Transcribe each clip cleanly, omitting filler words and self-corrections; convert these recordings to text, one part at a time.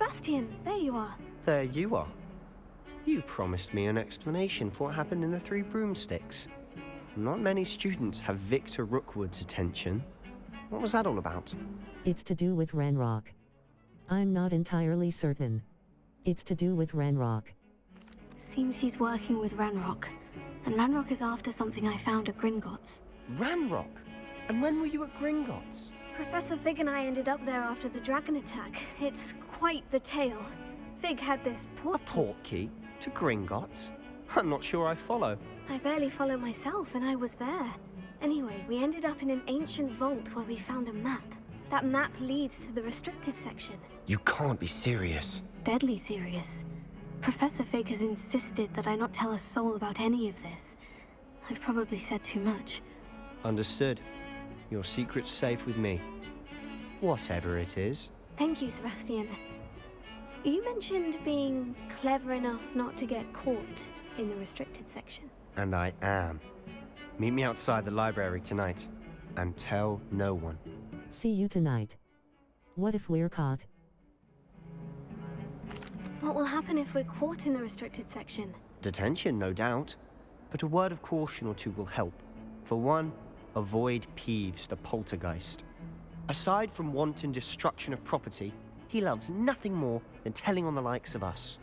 Sebastian, there you are. There you are. You promised me an explanation for what happened in the Three Broomsticks. Not many students have Victor Rookwood's attention. What was that all about? It's to do with Ranrock. I'm not entirely certain. It's to do with Ranrock. Seems he's working with Ranrock. And Ranrock is after something I found at Gringotts. Ranrock? And when were you at Gringotts? Professor Fig and I ended up there after the dragon attack. It's quite the tale. Fig had this A portkey? To Gringotts? I'm not sure I follow. I barely follow myself, and I was there. Anyway, we ended up in an ancient vault where we found a map. That map leads to the restricted section. You can't be serious. Deadly serious. Professor Fig has insisted that I not tell a soul about any of this. I've probably said too much. Understood. Your secret's safe with me. Whatever it is. Thank you, Sebastian. You mentioned being clever enough not to get caught in the restricted section. And I am. Meet me outside the library tonight. And tell no one. See you tonight. What if we're caught? What will happen if we're caught in the restricted section? Detention, no doubt. But a word of caution or two will help. For one, avoid Peeves, the poltergeist. Aside from wanton destruction of property, he loves nothing more than telling on the likes of us.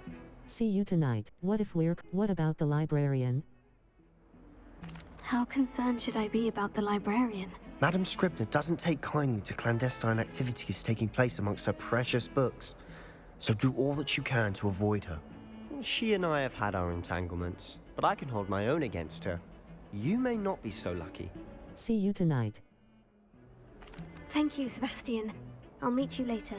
See you tonight. What about the librarian? How concerned should I be about the librarian? Madam Scribner doesn't take kindly to clandestine activities taking place amongst her precious books. So do all that you can to avoid her. She and I have had our entanglements, but I can hold my own against her. You may not be so lucky. See you tonight. Thank you, Sebastian. I'll meet you later.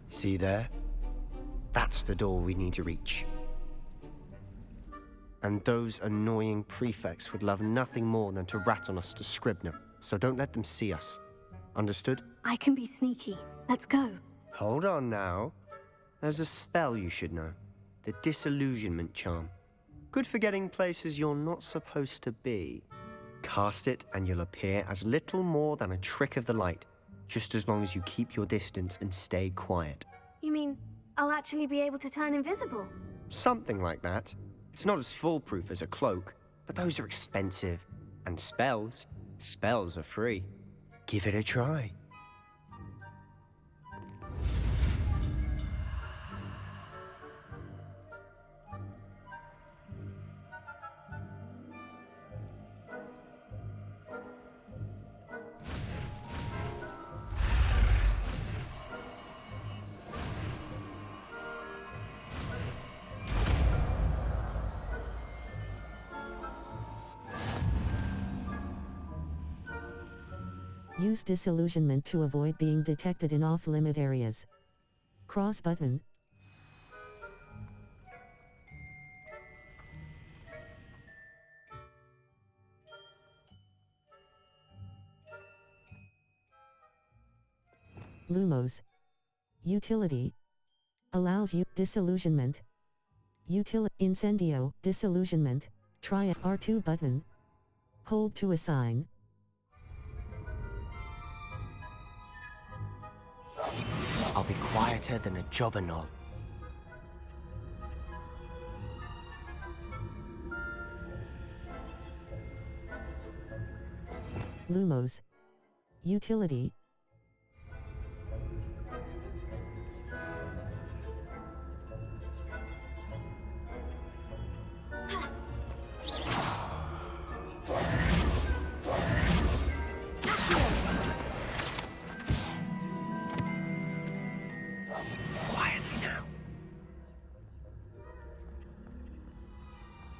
See there? That's the door we need to reach. And those annoying prefects would love nothing more than to rat on us to Scribner, so don't let them see us. Understood? I can be sneaky. Let's go. Hold on now. There's a spell you should know. The Disillusionment Charm. Good for getting places you're not supposed to be. Cast it and you'll appear as little more than a trick of the light, just as long as you keep your distance and stay quiet. You mean I'll actually be able to turn invisible? Something like that. It's not as foolproof as a cloak, but those are expensive. And spells are free. Give it a try. Use disillusionment to avoid being detected in off-limit areas. Cross button. Lumos. Utility. Allows you disillusionment. Incendio, disillusionment. Try it. R2 button. Hold to assign. I'll be quieter than a jobberknoll. Lumos. Utility.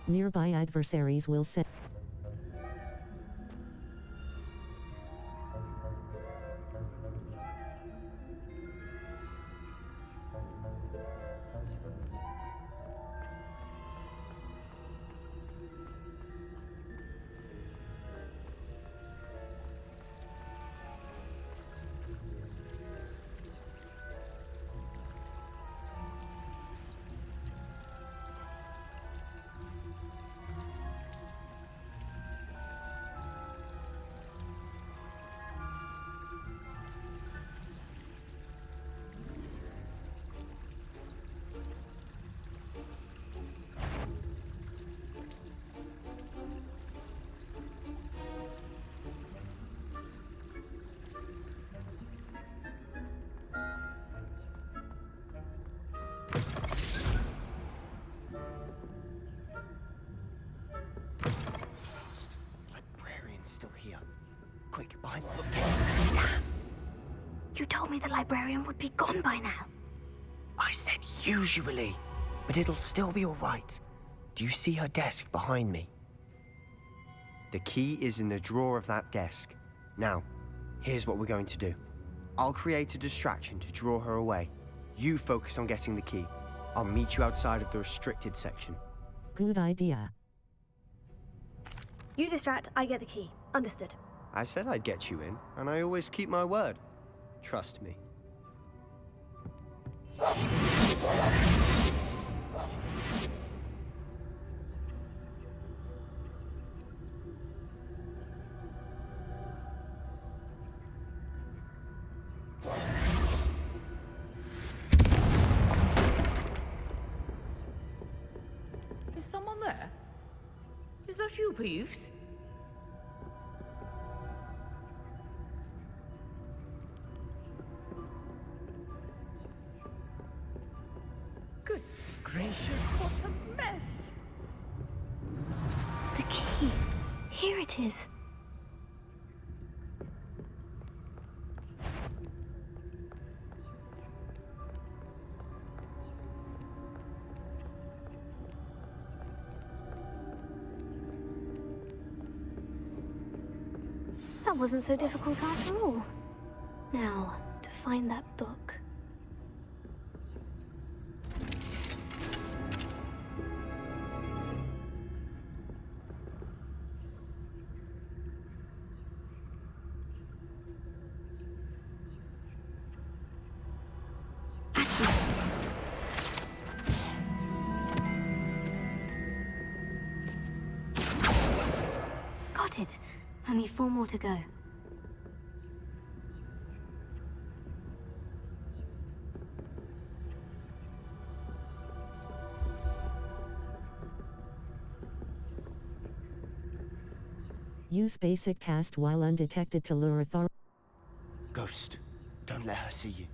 Nearby adversaries will send. told me the librarian would be gone by now. I said usually, but it'll still be all right. Do you see her desk behind me? The key is in the drawer of that desk. Now, here's what we're going to do. I'll create a distraction to draw her away. You focus on getting the key. I'll meet you outside of the restricted section. Good idea. You distract, I get the key. Understood. I said I'd get you in, and I always keep my word. Trust me. Is someone there? Is that you, Peeves? Goodness gracious, what a mess! The key. Here it is. That wasn't so difficult after all. Now, to find that book. Got it. Only 4 more to go. Use basic cast while undetected to lure authority. Ghost, don't let her see you.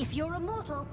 If you're a mortal,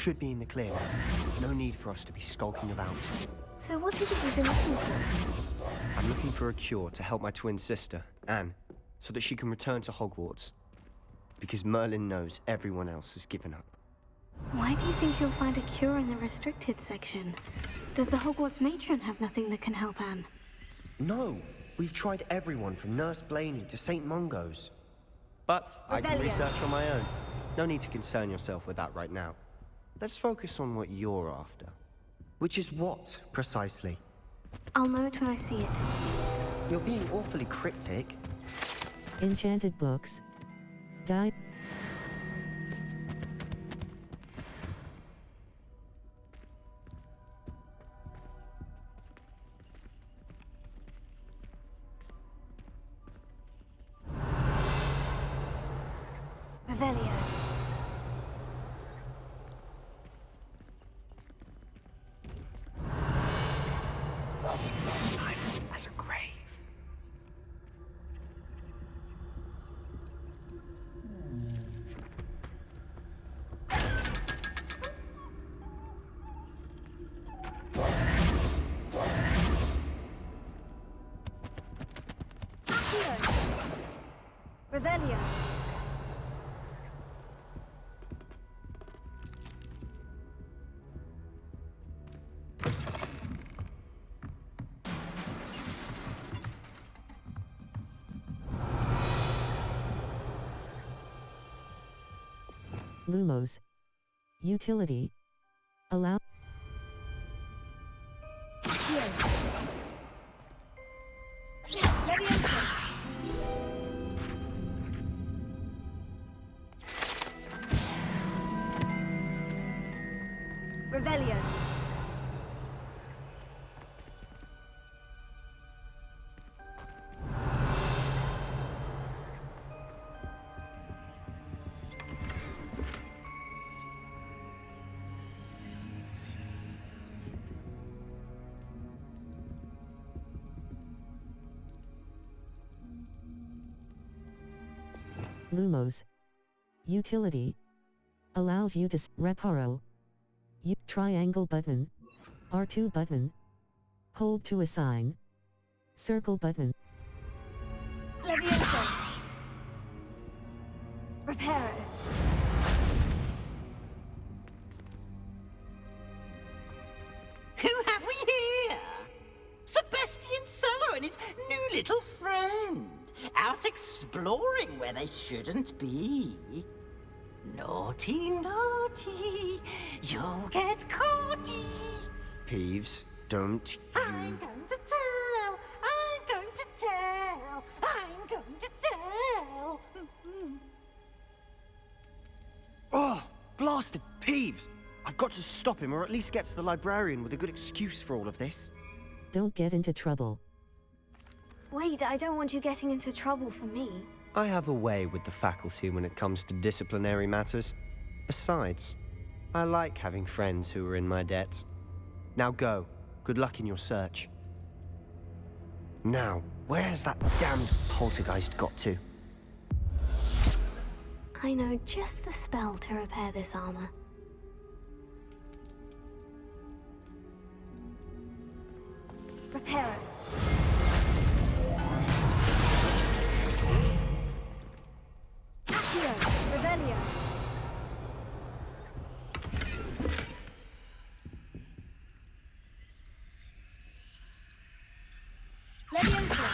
Should be in the clear. No need for us to be skulking about. so what is it you've been looking for? I'm looking for a cure to help my twin sister, Anne, so that she can return to Hogwarts. Because Merlin knows everyone else has given up. Why do you think you'll find a cure in the restricted section? Does the Hogwarts matron have nothing that can help Anne? No, we've tried everyone from Nurse Blaney to St. Mungo's. But I can Rebellion. research on my own. No need to concern yourself with that right now. Let's focus on what you're after. Which is what, precisely? I'll know it when I see it. You're being awfully cryptic. Enchanted books. Guide. Revelio. Silent as a grave. Revelio. Lumos. Utility. Allow. Leviosa. Revelio. Lumos. Utility. Allows you to reparo. Triangle button. R2 button. Hold to assign. Circle button. Leviosa. Reparo. Who have we here? Sebastian Cello and his new little friend, out exploring where they shouldn't be. Naughty, naughty, you'll get caughty. Peeves, don't I'm going to tell, I'm going to tell, I'm going to tell. Oh, blasted Peeves! I've got to stop him, or at least get to the librarian with a good excuse for all of this. Don't get into trouble. Wait, I don't want you getting into trouble for me. I have a way with the faculty when it comes to disciplinary matters. Besides, I like having friends who are in my debt. Now go. Good luck in your search. Now, where's that damned poltergeist got to? I know just the spell to repair this armor. Reparo. Accio. Revelio. Leviosa.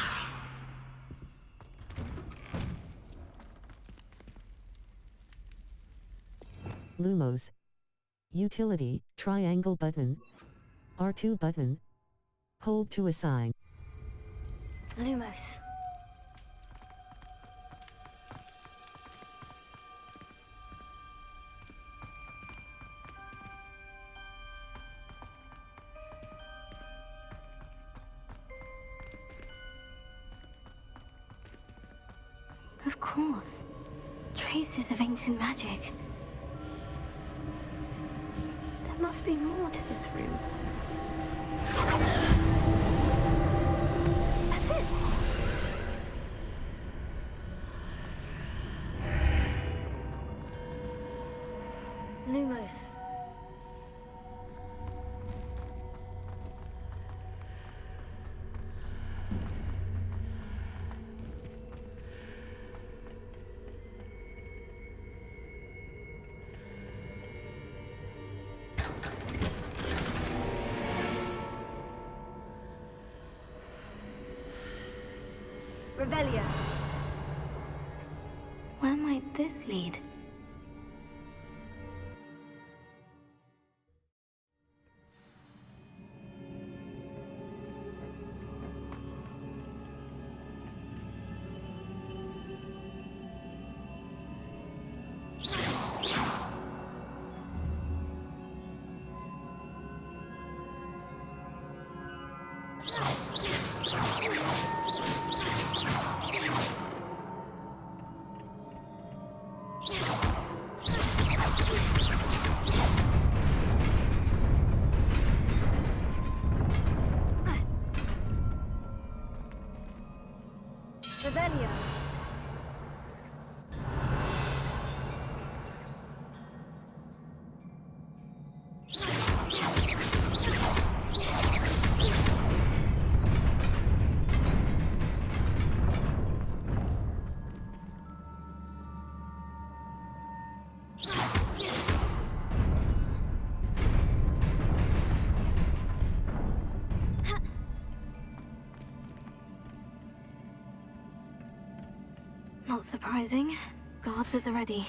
Lumos. Utility. Triangle button. R2 button. Hold to assign. Lumos. Of course. Traces of ancient magic. There must be more to this room. That's it! Lumos. Revelio. Where might this lead? Revelio. Not surprising. Guards at the ready.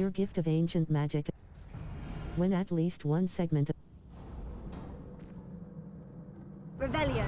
Your gift of ancient magic. When at least one segment of Revelio.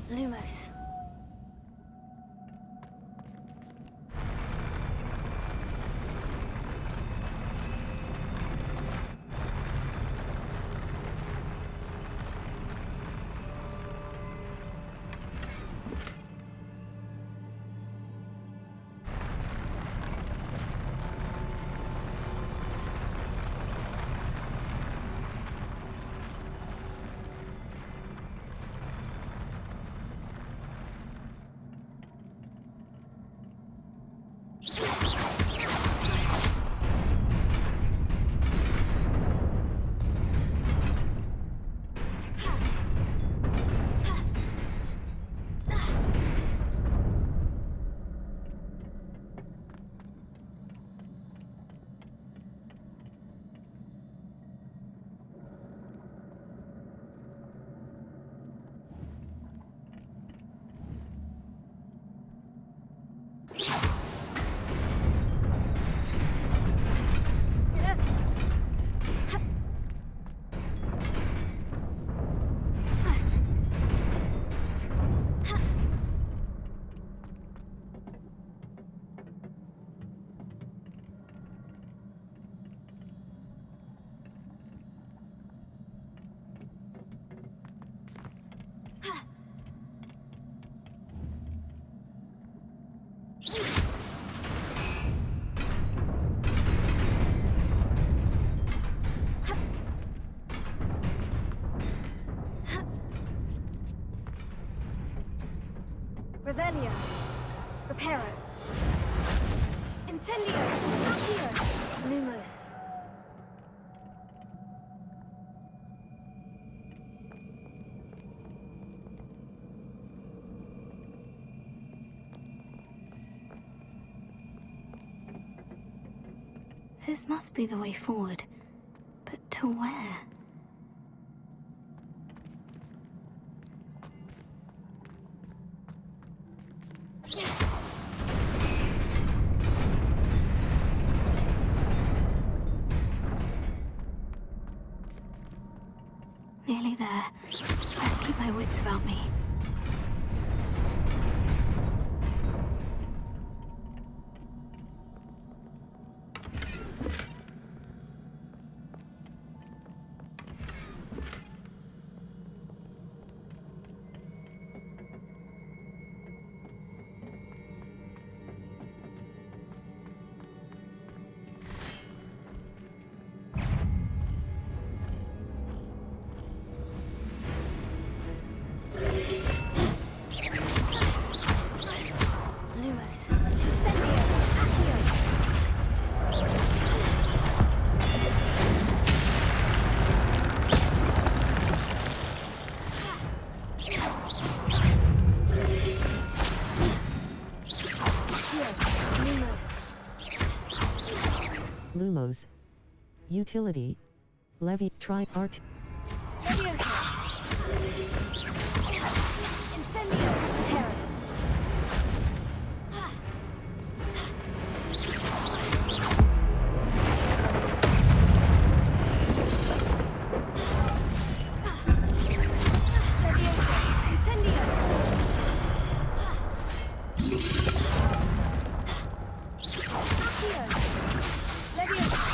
Lumos. Revelio. Reparo. Incendio. Accio. Lumos. This must be the way forward. But to where? Nearly there. Best keep my wits about me. Lumos. Incendio. Accio. Lumos. Utility. Levy. Try art. Leviosa. Incendio. Terra. Leviosa. Incendio. Accio. Leviosa.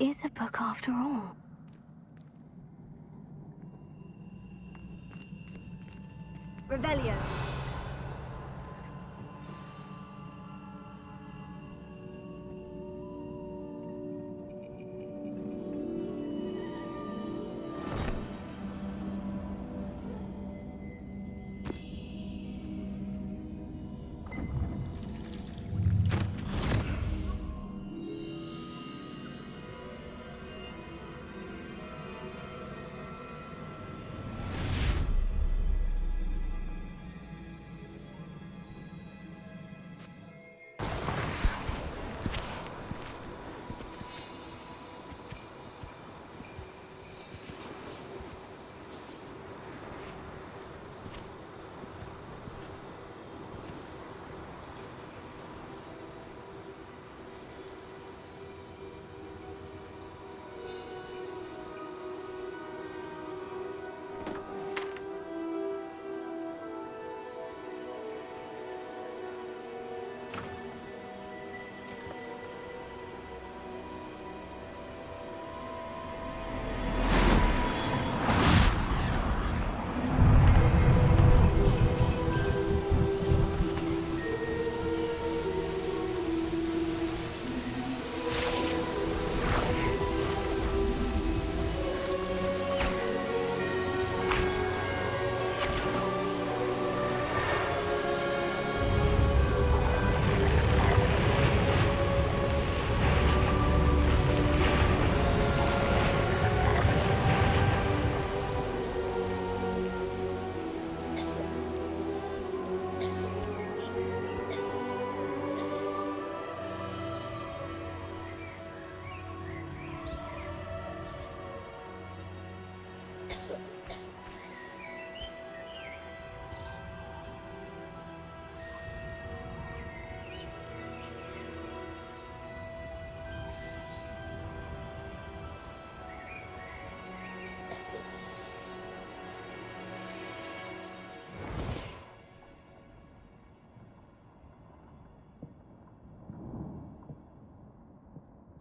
is a book after all. Revelio.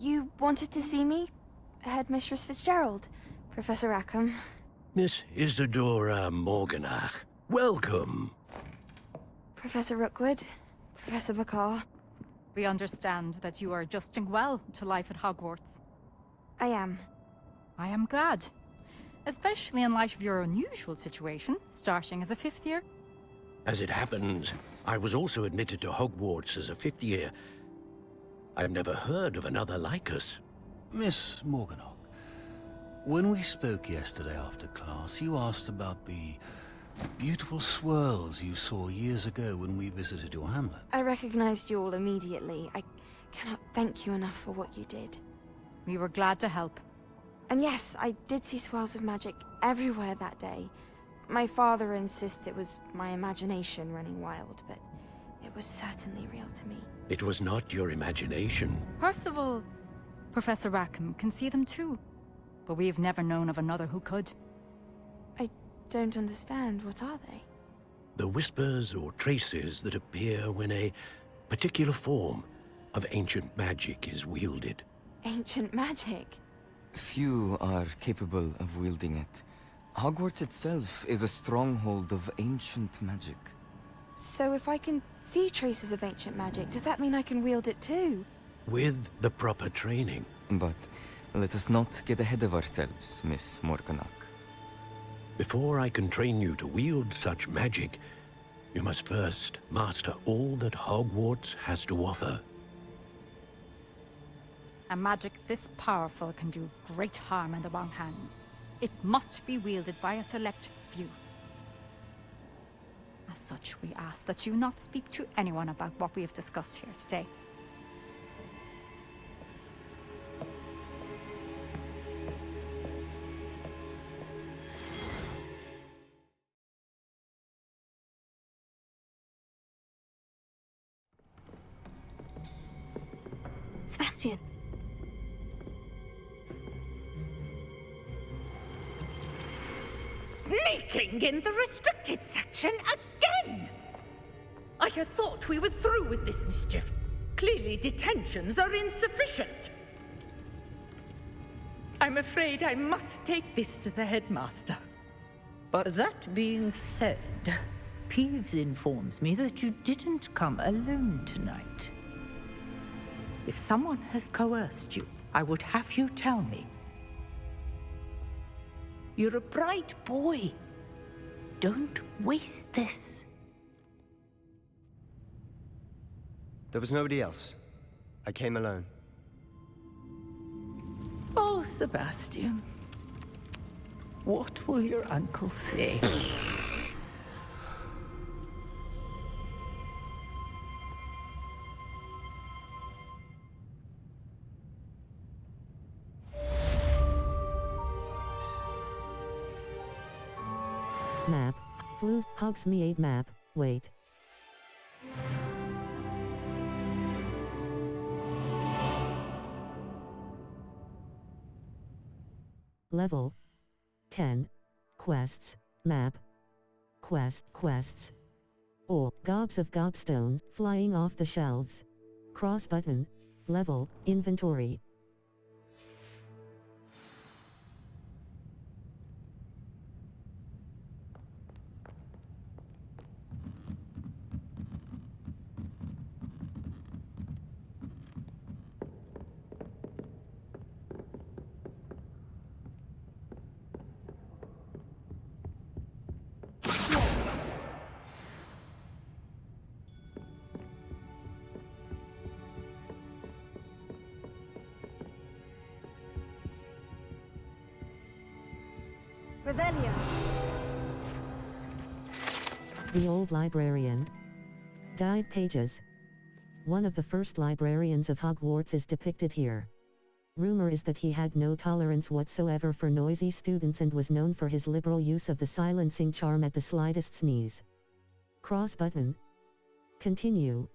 You wanted to see me? Headmistress Fitzgerald, Professor Rackham. Miss Isadora Morganach, welcome. Professor Rookwood, Professor McCaw. We understand that you are adjusting well to life at Hogwarts. I am. I am glad. Especially in light of your unusual situation, starting as a 5th year. As it happens, I was also admitted to Hogwarts as a 5th year. I've never heard of another like us. Miss Morganach, when we spoke yesterday after class, you asked about the beautiful swirls you saw years ago when we visited your hamlet. I recognized you all immediately. I cannot thank you enough for what you did. We were glad to help. And yes, I did see swirls of magic everywhere that day. My father insists it was my imagination running wild, but it was certainly real to me. It was not your imagination. Percival, Professor Rackham can see them too. But we've never known of another who could. I don't understand. What are they? The whispers or traces that appear when a particular form of ancient magic is wielded. Ancient magic? Few are capable of wielding it. Hogwarts itself is a stronghold of ancient magic. So if I can see traces of ancient magic, does that mean I can wield it too? With the proper training. But let us not get ahead of ourselves, Miss Morganach. Before I can train you to wield such magic, you must first master all that Hogwarts has to offer. A magic this powerful can do great harm in the wrong hands. It must be wielded by a select few. As such, we ask that you not speak to anyone about what we have discussed here today. Sebastian. Sneaking in the restricted section again! I had thought we were through with this mischief. Clearly detentions are insufficient. I'm afraid I must take this to the headmaster. But That being said, Peeves informs me that you didn't come alone tonight. If someone has coerced you, I would have you tell me. You're a bright boy. Don't waste this. there was nobody else. I came alone. Oh, Sebastian. What will your uncle say? Map. Flu. Hogsmeade map. Wait. Level 10. Quests. Map. Quests. All gobs of gobstones flying off the shelves. Cross button. Level. Inventory. Revelio. The old librarian. Guide pages. One of the first librarians of Hogwarts is depicted here. Rumor is that he had no tolerance whatsoever for noisy students and was known for his liberal use of the silencing charm at the slightest sneeze. Cross button. Continue.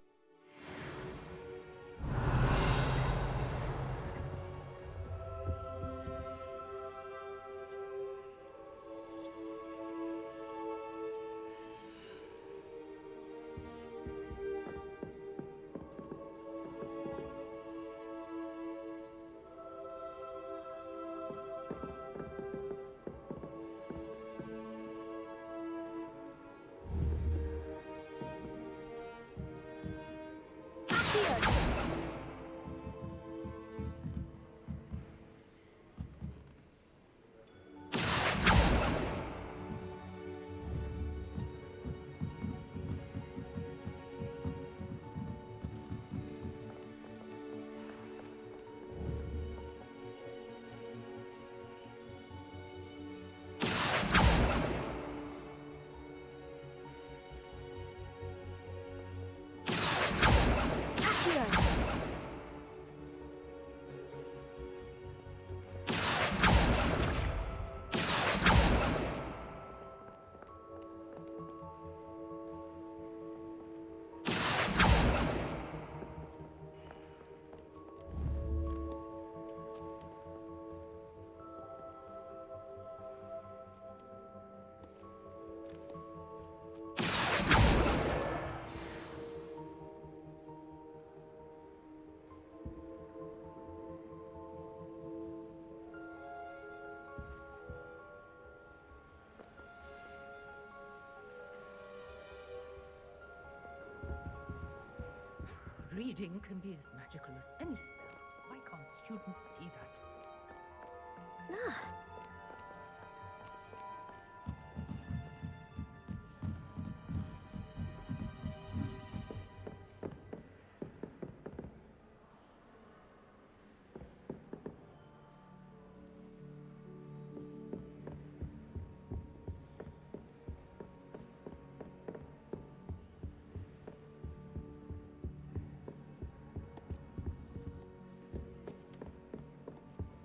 Reading can be as magical as any spell. Why can't students see that?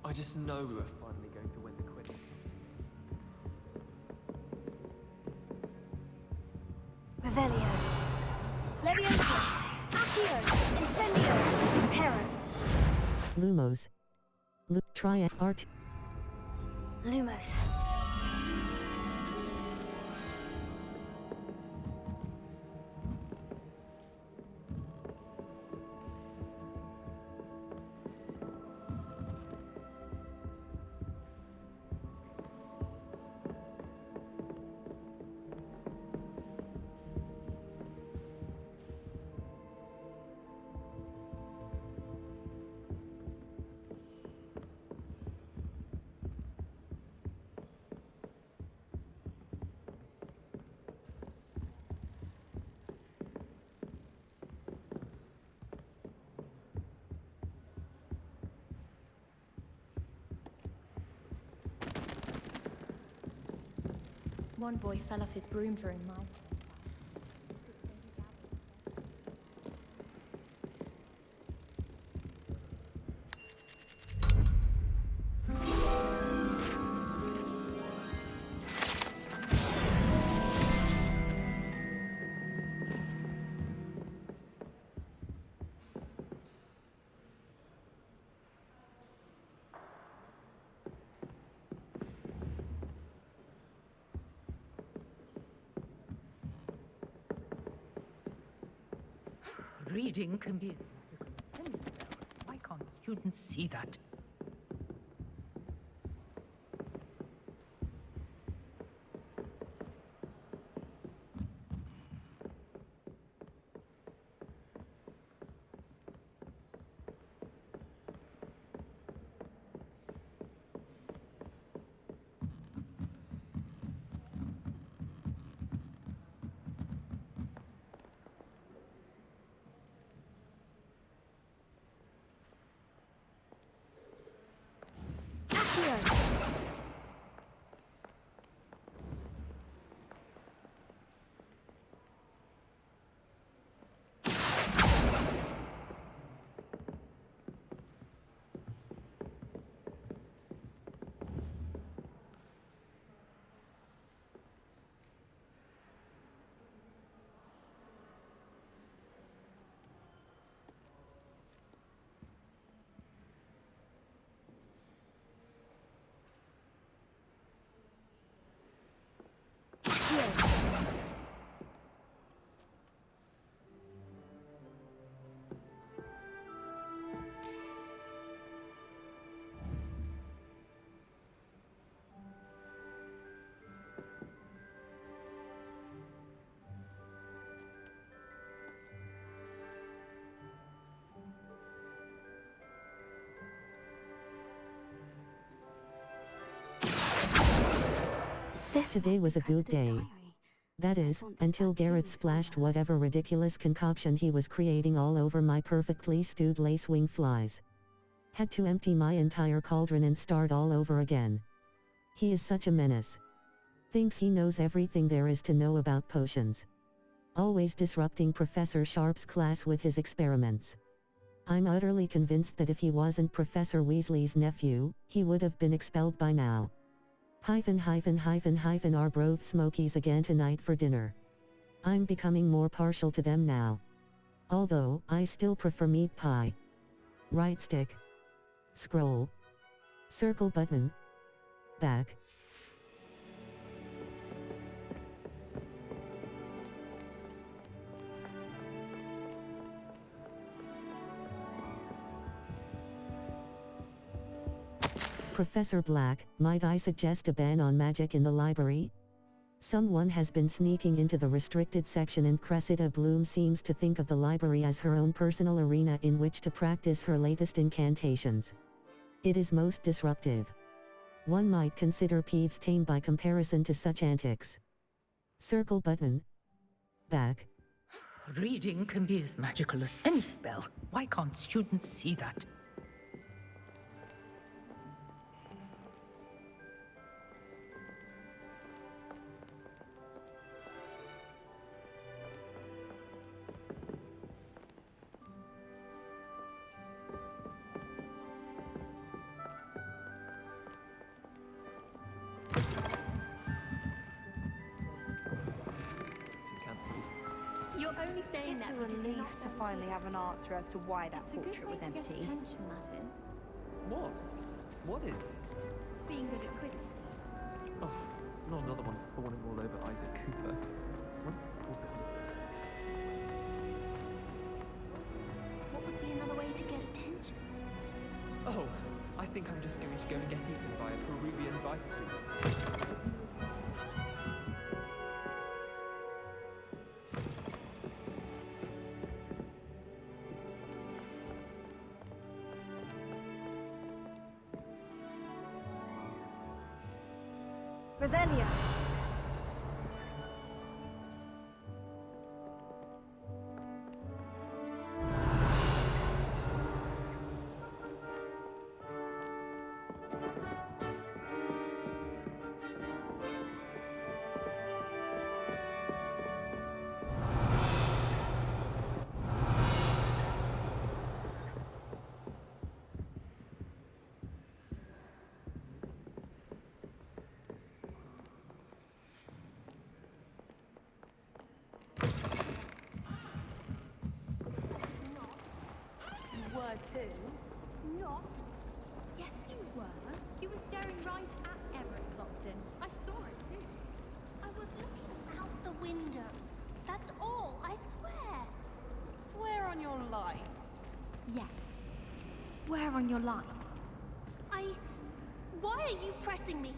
I just know we're finally going to win the quiz. Revelio. Leviosa. Accio. Incendio. Pero. Lumos. Triad Art. Lumos. One boy fell off his broom during mine. Reading can be... Why can't students see that? Today was a good day. That is, until Garrett splashed whatever ridiculous concoction he was creating all over my perfectly stewed lace-wing flies. Had to empty my entire cauldron and start all over again. He is such a menace. Thinks he knows everything there is to know about potions. Always disrupting Professor Sharp's class with his experiments. I'm utterly convinced that if he wasn't Professor Weasley's nephew, he would have been expelled by now. Are both Smokies again tonight for dinner. I'm becoming more partial to them now. Although, I still prefer meat pie. Right stick. Scroll. Circle button. Back. Professor Black, might I suggest a ban on magic in the library? Someone has been sneaking into the restricted section and Cressida Bloom seems to think of the library as her own personal arena in which to practice her latest incantations. It is most disruptive. One might consider Peeves tame by comparison to such antics. Circle button. Back. Reading can be as magical as any spell. Why can't students see that? You're only saying that It's a because you're relief not to done finally with have an answer as to why that It's a good portrait way was to get empty. attention, that is. What? What is? Being good at Quidditch. Oh, not another one fawning all over Isaac Cooper. What? What would be another way to get attention? Oh, I think I'm just going to go and get eaten by a Peruvian viper. Revelia! swear on your life? Why are you pressing me?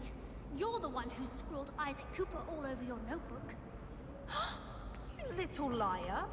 You're the one who scrawled Isaac Cooper all over your notebook. You little liar.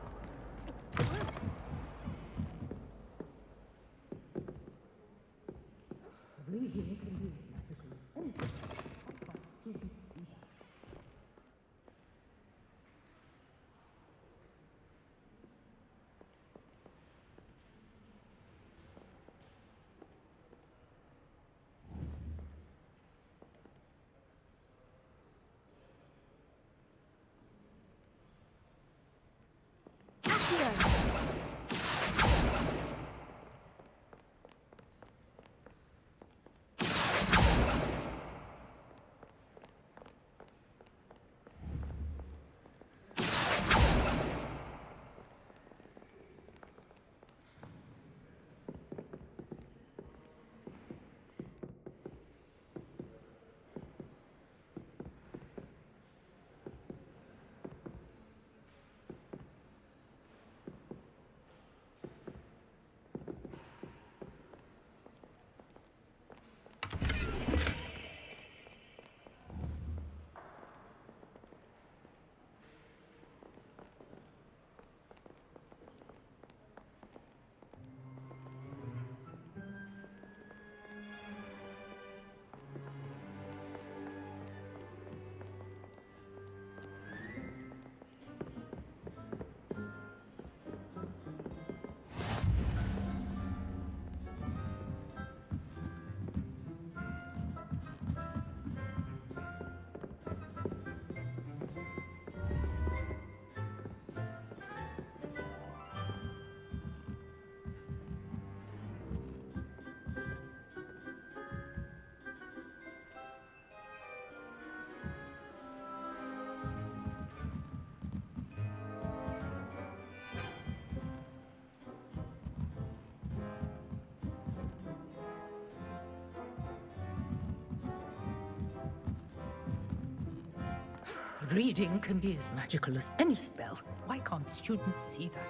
Reading can be as magical as any spell. Why can't students see that?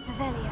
Revelio.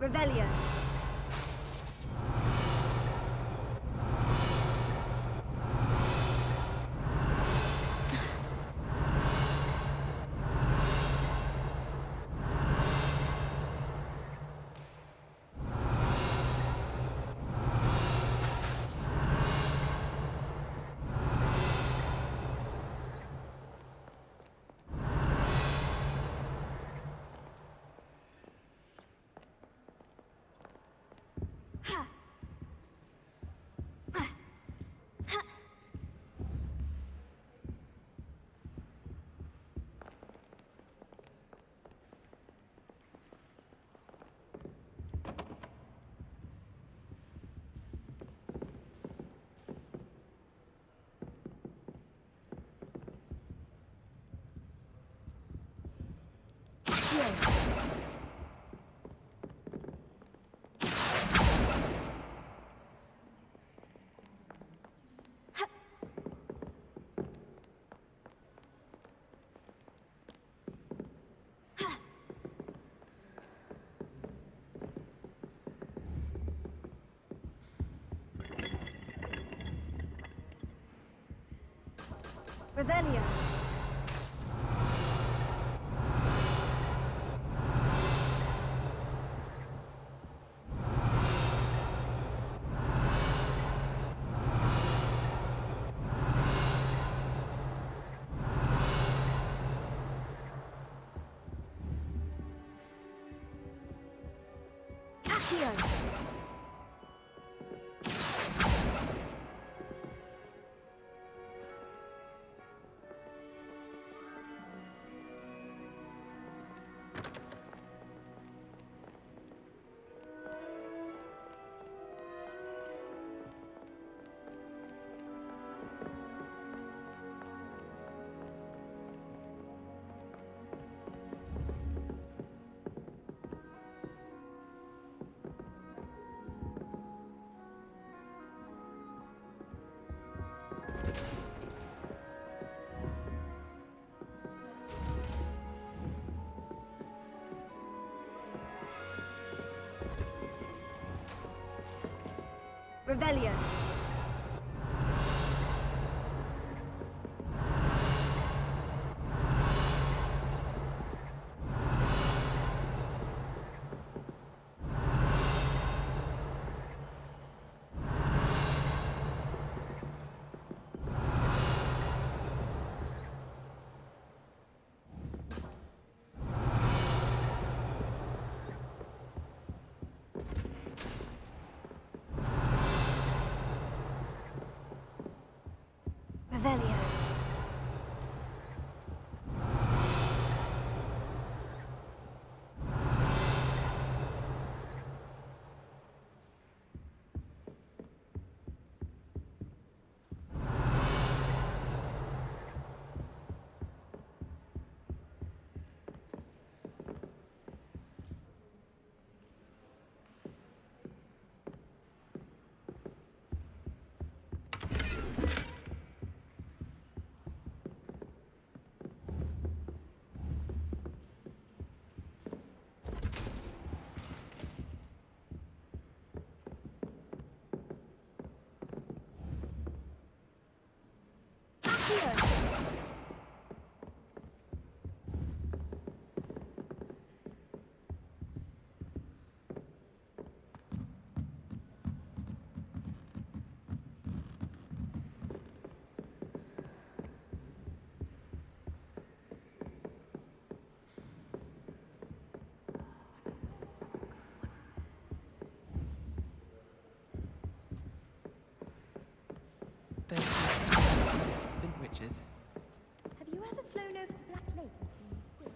Revelio. Revelio. Accio. Revelio. Revelio. Spin witches. Have you ever flown over the Black Lake and seen squid?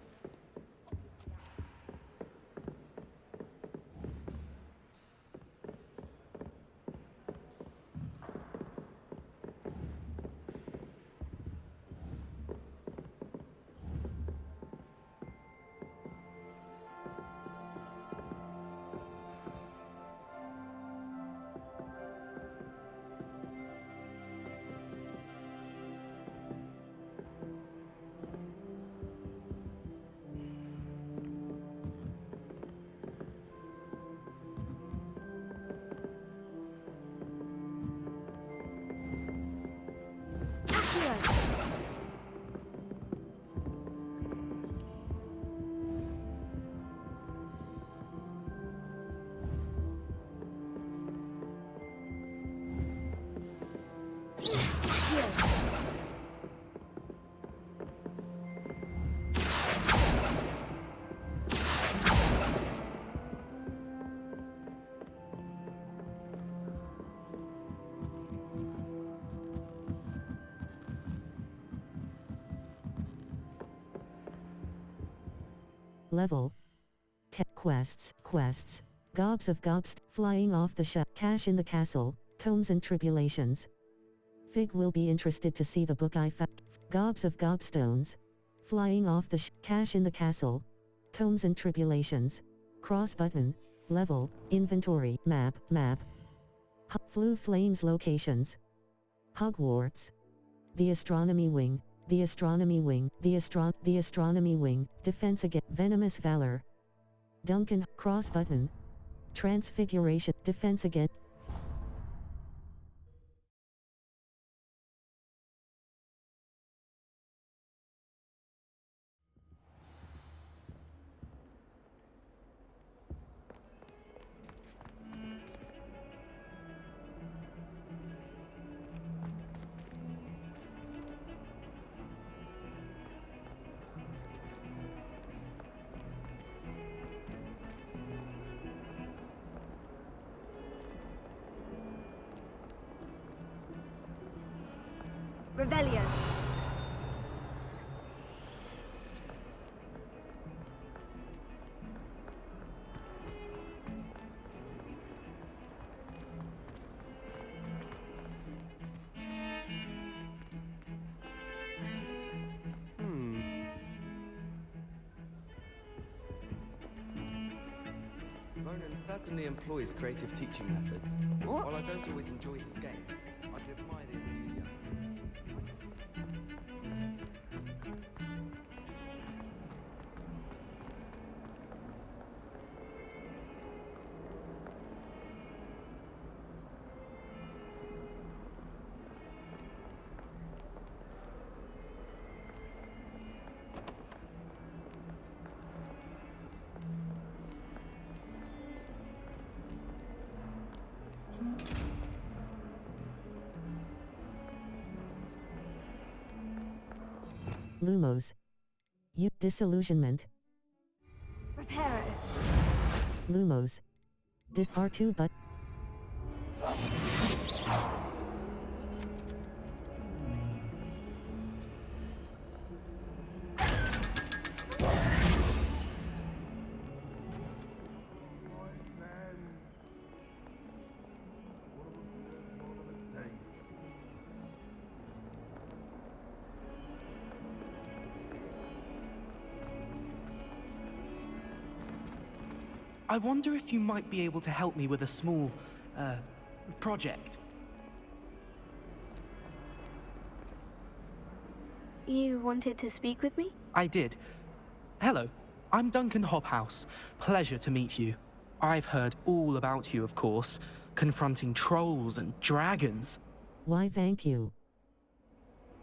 Level. Quests. Gobs of gobst, flying off the cash in the castle, tomes and tribulations. Fig will be interested to see the book I found. Gobs of gobstones, flying off the cash in the castle, tomes and tribulations. Cross button, level, inventory, map. Flew flames locations. Hogwarts. The astronomy wing, defense against venomous valor. Duncan, cross button. Transfiguration, defense against. Revelio. Ronan certainly employs creative teaching methods. What? While I don't always enjoy his games, I do admire the enthusiasm. Lumos. Disillusionment. Reparo. Lumos. R2 but. I wonder if you might be able to help me with a small, project. You wanted to speak with me? I did. Hello, I'm Duncan Hobhouse. Pleasure to meet you. I've heard all about you, of course, confronting trolls and dragons. Why, thank you.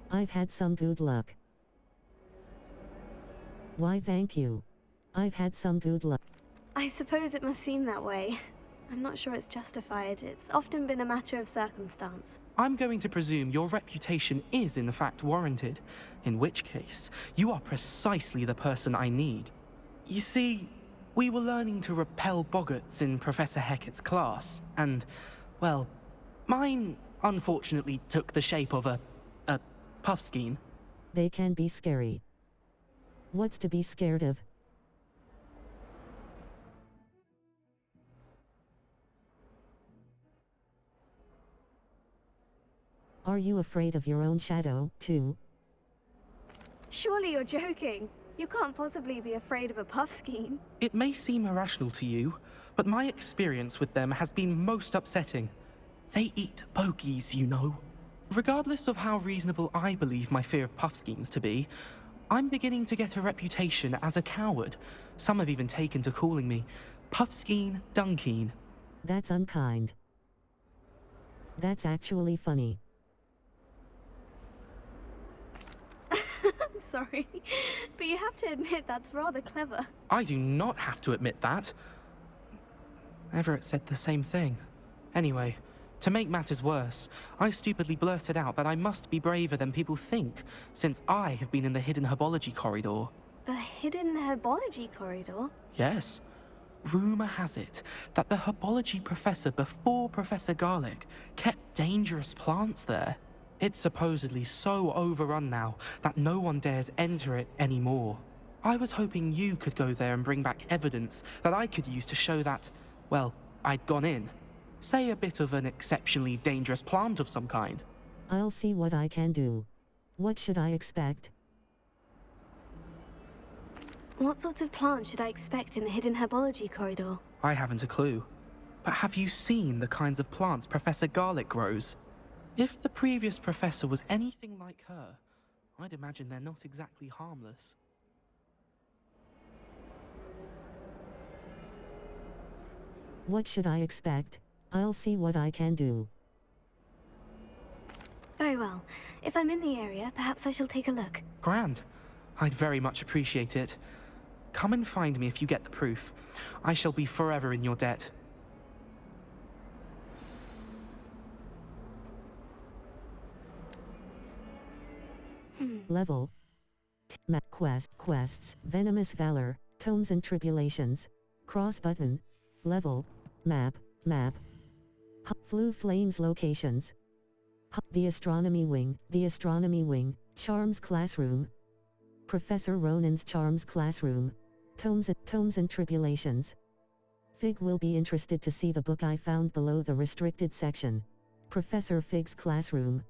I've had some good luck. Why, thank you. I've had some good luck. I suppose it must seem that way. I'm not sure it's justified. It's often been a matter of circumstance. I'm going to presume your reputation is in fact warranted, in which case, you are precisely the person I need. You see, we were learning to repel boggarts in Professor Hecat's class, and, well, mine unfortunately took the shape of a puffskein. They can be scary. What's to be scared of? Are you afraid of your own shadow, too? Surely you're joking. You can't possibly be afraid of a puffskein. It may seem irrational to you, but my experience with them has been most upsetting. They eat bogies, you know. Regardless of how reasonable I believe my fear of puffskeins to be, I'm beginning to get a reputation as a coward. Some have even taken to calling me Puffskein Dunkeen. That's unkind. That's actually funny. I'm sorry, but you have to admit that's rather clever. I do not have to admit that. Everett said the same thing. Anyway, to make matters worse, I stupidly blurted out that I must be braver than people think, since I have been in the hidden herbology corridor. The hidden herbology corridor? Yes. Rumor has it that the herbology professor before Professor Garlic kept dangerous plants there. It's supposedly so overrun now that no one dares enter it anymore. I was hoping you could go there and bring back evidence that I could use to show that, well, I'd gone in. Say a bit of an exceptionally dangerous plant of some kind. I'll see what I can do. What should I expect? What sort of plant should I expect in the hidden herbology corridor? I haven't a clue. But have you seen the kinds of plants Professor Garlick grows? If the previous professor was anything like her, I'd imagine they're not exactly harmless. What should I expect? I'll see what I can do. Very well. If I'm in the area, perhaps I shall take a look. Grand. I'd very much appreciate it. Come and find me if you get the proof. I shall be forever in your debt. Level. Map quests, Venomous Valor, Tomes and Tribulations. Cross button. Level. Map. Flu Flames locations. The Astronomy Wing, Charms Classroom. Professor Ronan's Charms Classroom. Tomes and Tribulations. Fig will be interested to see the book I found below the restricted section. Professor Fig's Classroom.